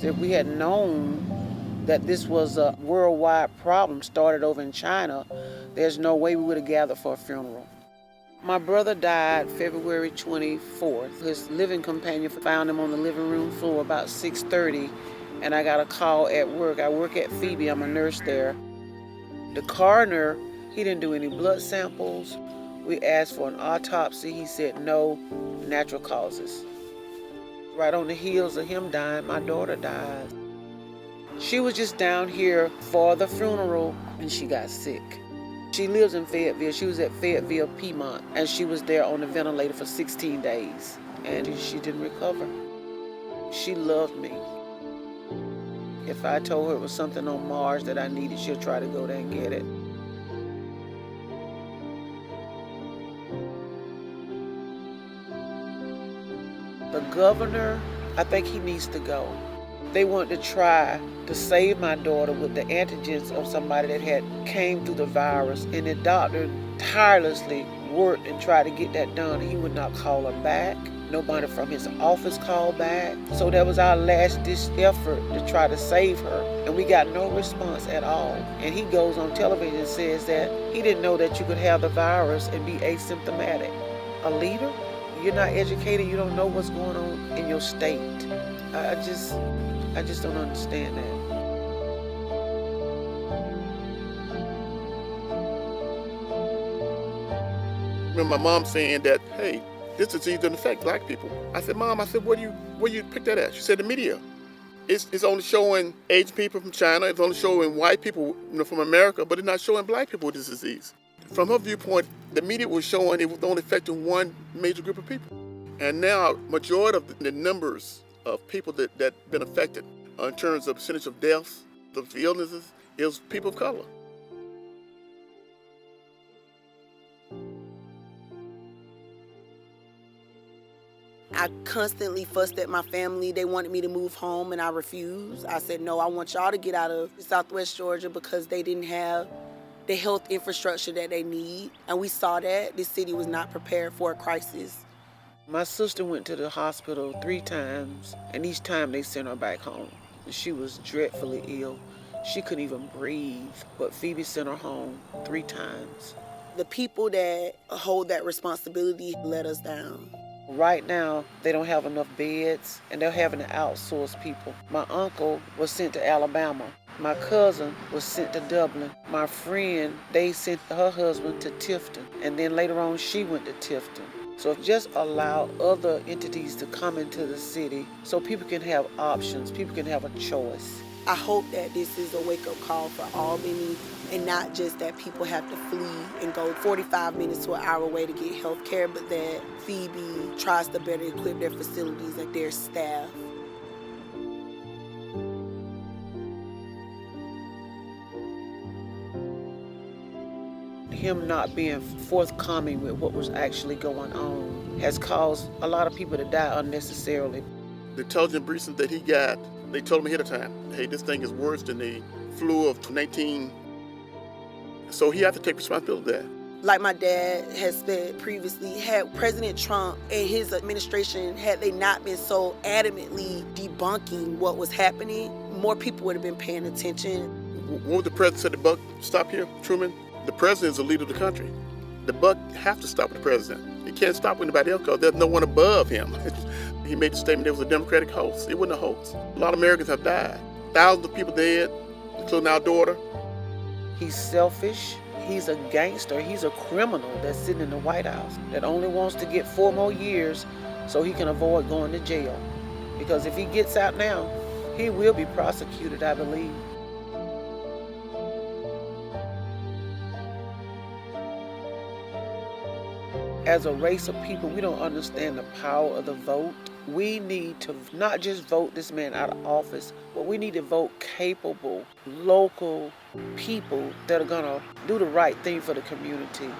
If we had known that this was a worldwide problem started over in China, there's no way we would have gathered for a funeral. My brother died February 24th. His living companion found him on the living room floor about 6:30, and I got a call at work. I work at Phoebe, I'm a nurse there. The coroner, he didn't do any blood samples. We asked for an autopsy. He said no, natural causes. Right on the heels of him dying, my daughter died. She was just down here for the funeral and she got sick. She lives in Fayetteville. She was at Fayetteville, Piedmont, and she was there on the ventilator for 16 days, and she didn't recover. She loved me. If I told her it was something on Mars that I needed, she'll try to go there and get it. The governor, I think he needs to go. They want to try to save my daughter with the antigens of somebody that had came through the virus, and the doctor tirelessly worked and tried to get that done. He would not call her back. Nobody from his office called back. So that was our last-ditch effort to try to save her, and we got no response at all. And he goes on television and says that he didn't know that you could have the virus and be asymptomatic. A leader? You're not educated, you don't know what's going on in your state. I just don't understand that. Remember my mom saying that, hey, this disease doesn't affect black people. I said, Mom, where you pick that at? She said, the media. It's only showing Asian people from China, it's only showing white people from America, but it's not showing black people with this disease. From her viewpoint, the media was showing it was only affecting one major group of people. And now, majority of the numbers of people that been affected in terms of percentage of deaths, of illnesses, is people of color. I constantly fussed at my family. They wanted me to move home and I refused. I said, no, I want y'all to get out of Southwest Georgia because they didn't have the health infrastructure that they need. And we saw that this city was not prepared for a crisis. My sister went to the hospital 3 times, and each time they sent her back home. She was dreadfully ill. She couldn't even breathe, but Phoebe sent her home 3 times. The people that hold that responsibility let us down. Right now, they don't have enough beds, and they're having to outsource people. My uncle was sent to Alabama. My cousin was sent to Dublin. My friend, they sent her husband to Tifton, and then later on she went to Tifton. So just allow other entities to come into the city so people can have options, people can have a choice. I hope that this is a wake-up call for Albany, and not just that people have to flee and go 45 minutes to an hour away to get health care, but that Phoebe tries to better equip their facilities and their staff. Him not being forthcoming with what was actually going on has caused a lot of people to die unnecessarily. The intelligence briefings that he got, they told him ahead of time, hey, this thing is worse than the flu of 19. So he had to take responsibility of that. Like my dad has said previously, had President Trump and his administration, had they not been so adamantly debunking what was happening, more people would have been paying attention. When would the president say the buck stop here, Truman? The president is the leader of the country. The buck have to stop with the president. He can't stop with anybody else because there's no one above him. He made the statement there was a Democratic hoax. It wasn't a hoax. A lot of Americans have died. Thousands of people dead, including our daughter. He's selfish. He's a gangster. He's a criminal that's sitting in the White House that only wants to get 4 more years so he can avoid going to jail. Because if he gets out now, he will be prosecuted, I believe. As a race of people, we don't understand the power of the vote. We need to not just vote this man out of office, but we need to vote capable, local people that are going to do the right thing for the community.